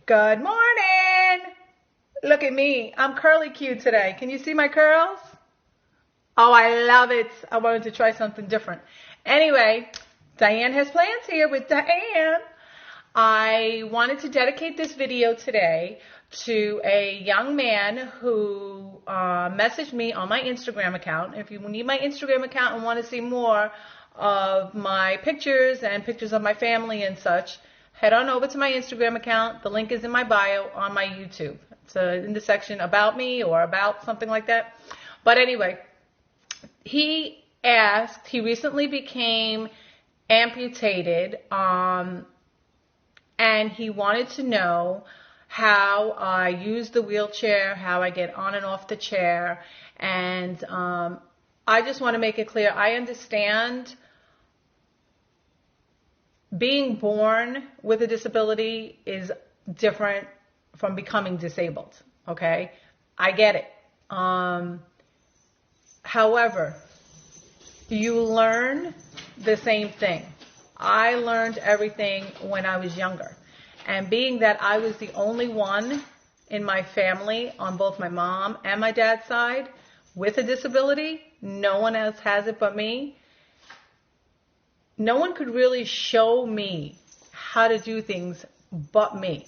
Good morning. Look at me. I'm curly cute today. Can you see my curls? Oh, I love it. I wanted to try something different. Anyway, Diane has plans here with Diane. I wanted to dedicate this video today to a young man who messaged me on my Instagram account. If you need my Instagram account and want to see more of my pictures and pictures of my family and such, head on over to my Instagram account. The link is in my bio on my YouTube. It's in the section about me or about something like that. But anyway, he recently became amputated, and he wanted to know how I use the wheelchair, how I get on and off the chair. And I just want to make it clear, I understand being born with a disability is different from becoming disabled, okay? I get it. However, you learn the same thing. I learned everything when I was younger. And being that I was the only one in my family on both my mom and my dad's side with a disability, no one else has it but me. No one could really show me how to do things but me.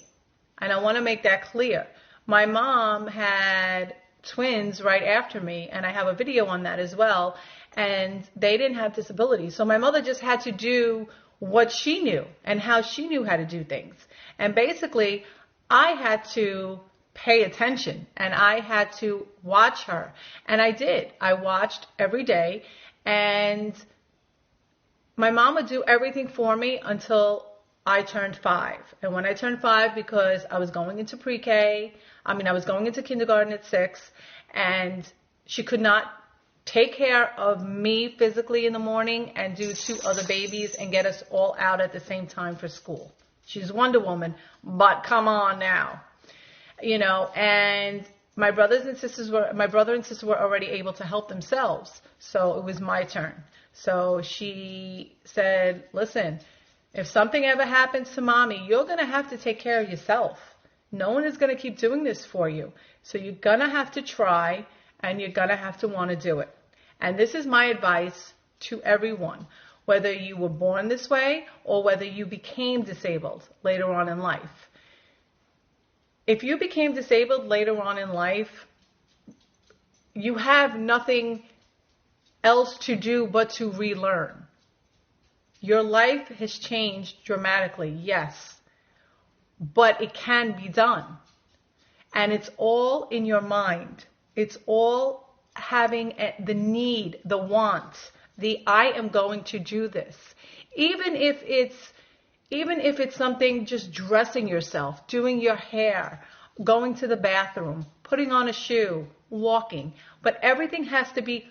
And I want to make that clear. My mom had twins right after me, and I have a video on that as well, and they didn't have disabilities. So my mother just had to do what she knew and how she knew how to do things. And basically, I had to pay attention, and I had to watch her. And I did. I watched every day, and my mom would do everything for me until I turned 5. And when I turned 5, because I was going into pre-K, I was going into kindergarten at 6, and she could not take care of me physically in the morning and do 2 other babies and get us all out at the same time for school. She's Wonder Woman, but come on now. And my brother and sister were already able to help themselves. So it was my turn. So she said, listen, if something ever happens to mommy, you're going to have to take care of yourself. No one is going to keep doing this for you. So you're going to have to try, and you're going to have to want to do it. And this is my advice to everyone, whether you were born this way or whether you became disabled later on in life. If you became disabled later on in life, you have nothing else to do but to relearn. Your life has changed dramatically, yes, but it can be done. And it's all in your mind. It's all having the need, the want, the I am going to do this. Even if it's something just dressing yourself, doing your hair, going to the bathroom, putting on a shoe, walking. But everything has to be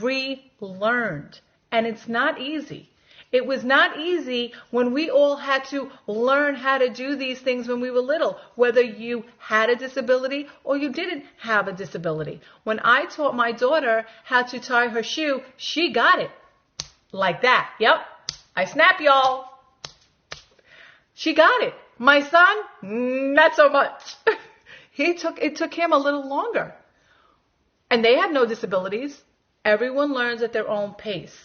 relearned. And it's not easy. It was not easy when we all had to learn how to do these things when we were little, whether you had a disability or you didn't have a disability. When I taught my daughter how to tie her shoe, she got it. Like that. Yep. I snap, y'all. She got it. My son, not so much. It took him a little longer. And they have no disabilities. Everyone learns at their own pace.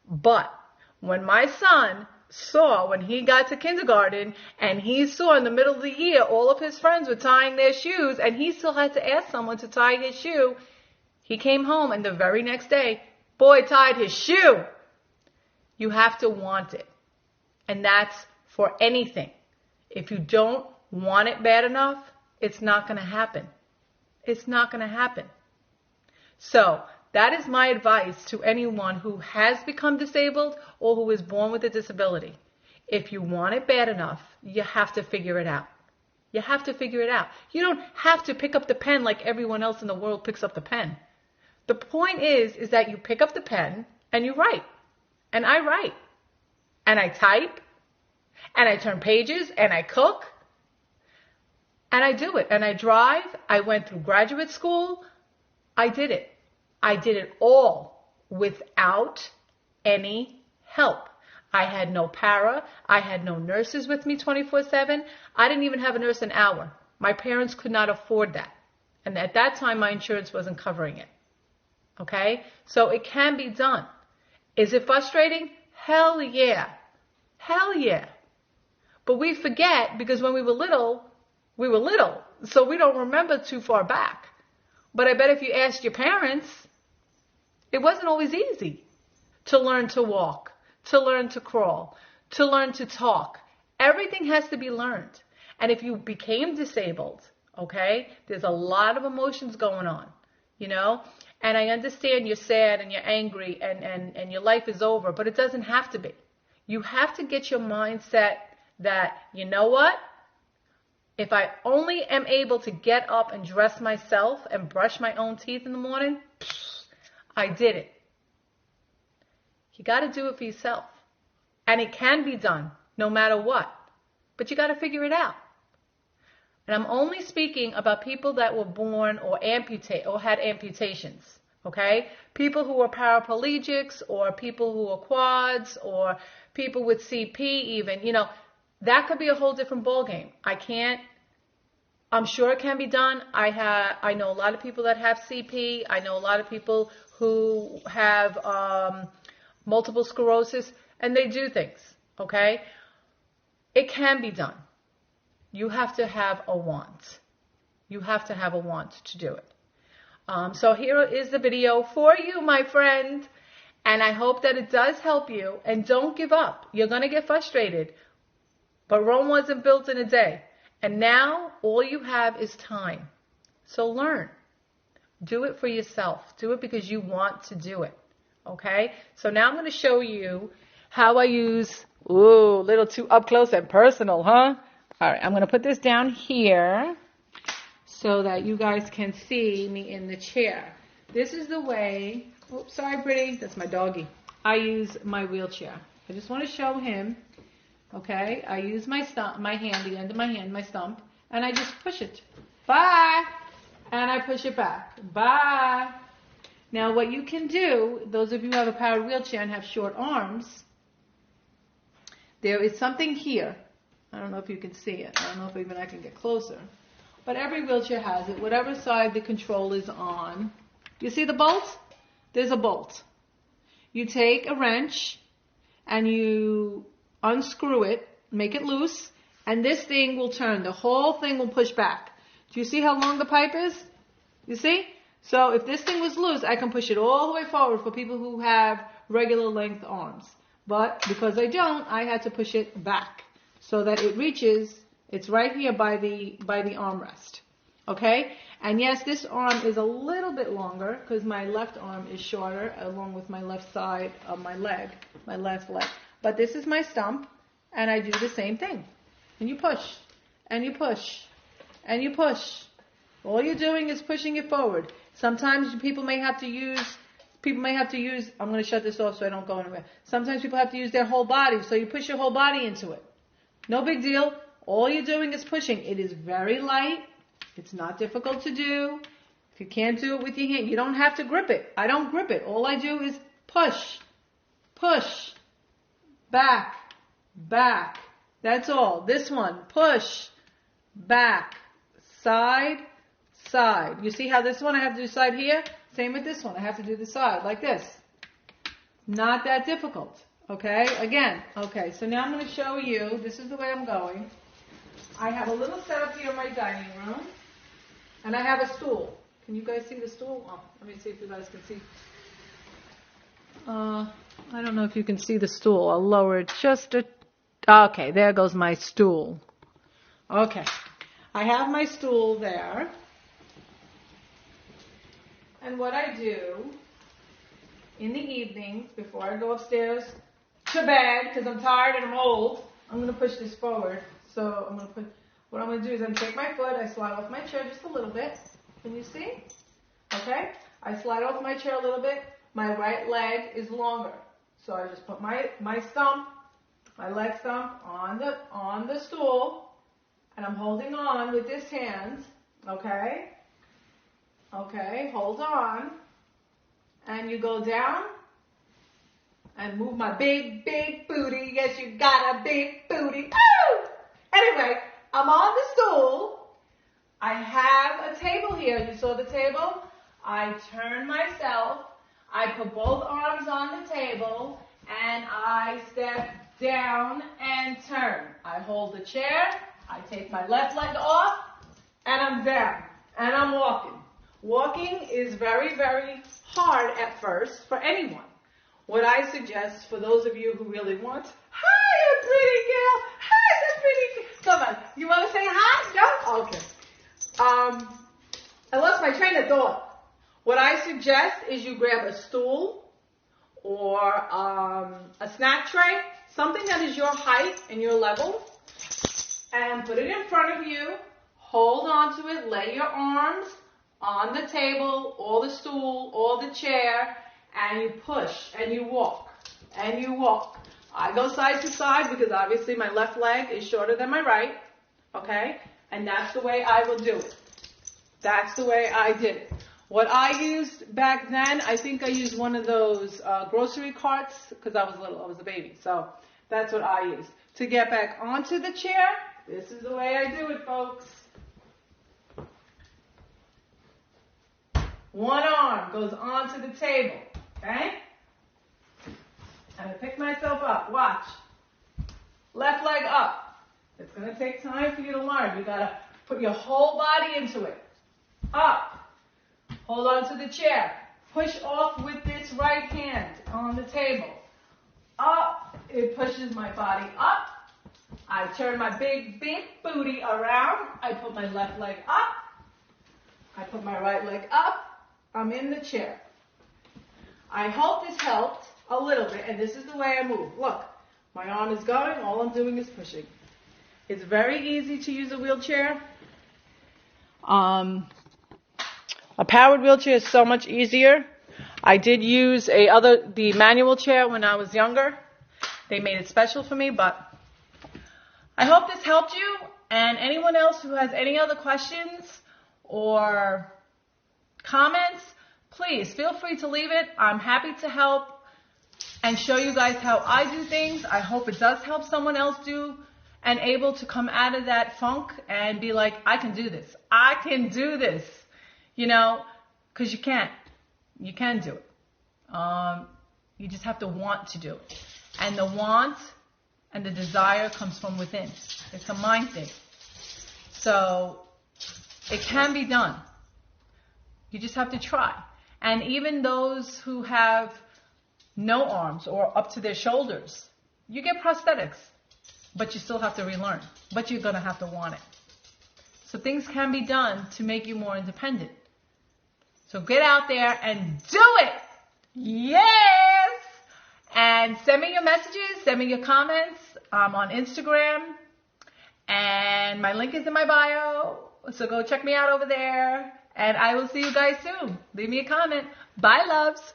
But when my son saw, when he got to kindergarten, and he saw in the middle of the year all of his friends were tying their shoes, and he still had to ask someone to tie his shoe, he came home, and the very next day, boy tied his shoe. You have to want it. And that's for anything. If you don't want it bad enough, it's not going to happen. It's not going to happen. So that is my advice to anyone who has become disabled or who is born with a disability. If you want it bad enough, you have to figure it out. You have to figure it out. You don't have to pick up the pen like everyone else in the world picks up the pen. The point is that you pick up the pen and you write. And I write. And I type. And I turn pages. And I cook. And I do it. And I drive. I went through graduate school. I did it. I did it all without any help. I had no para. I had no nurses with me 24/7. I didn't even have a nurse an hour. My parents could not afford that. And at that time, my insurance wasn't covering it. Okay? So it can be done. Is it frustrating? Hell yeah. Hell yeah. But we forget because when we were little, so we don't remember too far back. But I bet if you asked your parents, it wasn't always easy to learn to walk, to learn to crawl, to learn to talk. Everything has to be learned. And if you became disabled, okay, there's a lot of emotions going on, you know? And I understand you're sad and you're angry and your life is over, but it doesn't have to be. You have to get your mindset that, you know what? If I only am able to get up and dress myself and brush my own teeth in the morning, I did it. You got to do it for yourself. And it can be done no matter what. But you got to figure it out. And I'm only speaking about people that were born or had amputations. Okay? People who are paraplegics or people who are quads or people with CP even, you know, that could be a whole different ballgame. I'm sure it can be done. I know a lot of people that have CP. I know a lot of people who have multiple sclerosis, and they do things, okay? It can be done. You have to have a want. You have to have a want to do it. So here is the video for you, my friend, and I hope that it does help you, and don't give up. You're going to get frustrated, but Rome wasn't built in a day. And now all you have is time. So learn. Do it for yourself. Do it because you want to do it. Okay? So now I'm going to show you how I use, a little too up close and personal, huh? All right, I'm going to put this down here so that you guys can see me in the chair. This is the way, oops, sorry, pretty, that's my doggy. I use my wheelchair. I just want to show him. Okay, I use my hand, the end of my hand, my stump, and I just push it. Bye! And I push it back. Bye! Now what you can do, those of you who have a powered wheelchair and have short arms, there is something here. I don't know if you can see it. I don't know if even I can get closer. But every wheelchair has it, whatever side the control is on. You see the bolt? There's a bolt. You take a wrench and you unscrew it, make it loose, and this thing will turn. The whole thing will push back. Do you see how long the pipe is? You see? So if this thing was loose, I can push it all the way forward for people who have regular length arms. But because I don't, I had to push it back so that it reaches, it's right here by the armrest. Okay? And yes, this arm is a little bit longer because my left arm is shorter along with my left side of my leg, my left leg. But this is my stump, and I do the same thing. And you push, and you push, and you push. All you're doing is pushing it forward. Sometimes people may have to use, I'm going to shut this off so I don't go anywhere. Sometimes people have to use their whole body, so you push your whole body into it. No big deal. All you're doing is pushing. It is very light. It's not difficult to do. If you can't do it with your hand, you don't have to grip it. I don't grip it. All I do is push, push. Back, back. That's all. This one, push, back, side, side. You see how this one I have to do side here? Same with this one. I have to do the side like this. Not that difficult. Okay? Again. Okay, so now I'm going to show you. This is the way I'm going. I have a little setup here in my dining room. And I have a stool. Can you guys see the stool? Oh, let me see if you guys can see. I don't know if you can see the stool. I'll lower it just a... Okay, there goes my stool. Okay. I have my stool there. And what I do in the evenings, before I go upstairs to bed, because I'm tired and I'm old, I'm going to push this forward. So what I'm going to do is I'm going to take my foot, I slide off my chair just a little bit. Can you see? Okay. I slide off my chair a little bit. My right leg is longer. So I just put my stump, my leg stump on the stool, and I'm holding on with this hand, okay? Okay, hold on. And you go down, and move my big, big booty. Yes, you got a big booty. Woo! Anyway, I'm on the stool. I have a table here. You saw the table? I turn myself. I put both arms on the table, and I step down and turn. I hold the chair. I take my left leg off, and I'm down, and I'm walking. Walking is very, very hard at first for anyone. What I suggest for those of you who really want, hi, a pretty girl. Hi, the pretty girl. Come on. You want to say hi? No? Okay. I lost my train of thought. What I suggest is you grab a stool or a snack tray, something that is your height and your level, and put it in front of you. Hold on to it. Lay your arms on the table or the stool or the chair, and you push and you walk and you walk. I go side to side because obviously my left leg is shorter than my right, okay? And that's the way I will do it. That's the way I did it. What I used back then, I think I used one of those grocery carts because I was little, I was a baby. So that's what I used. To get back onto the chair, this is the way I do it, folks. One arm goes onto the table, okay? And I pick myself up. Watch. Left leg up. It's going to take time for you to learn. You got to put your whole body into it. Up. Hold on to the chair. Push off with this right hand on the table. Up. It pushes my body up. I turn my big, big booty around. I put my left leg up. I put my right leg up. I'm in the chair. I hope this helped a little bit, and this is the way I move. Look, my arm is going. All I'm doing is pushing. It's very easy to use a wheelchair. A powered wheelchair is so much easier. I did use the manual chair when I was younger. They made it special for me, but I hope this helped you. And anyone else who has any other questions or comments, please feel free to leave it. I'm happy to help and show you guys how I do things. I hope it does help someone else do and able to come out of that funk and be like, I can do this. I can do this. You know, because you can. You can do it. You just have to want to do it. And the want and the desire comes from within. It's a mind thing. So it can be done. You just have to try. And even those who have no arms or up to their shoulders, you get prosthetics, but you still have to relearn. But you're going to have to want it. So things can be done to make you more independent. So get out there and do it. Yes. And send me your messages. Send me your comments. I'm on Instagram. And my link is in my bio. So go check me out over there. And I will see you guys soon. Leave me a comment. Bye, loves.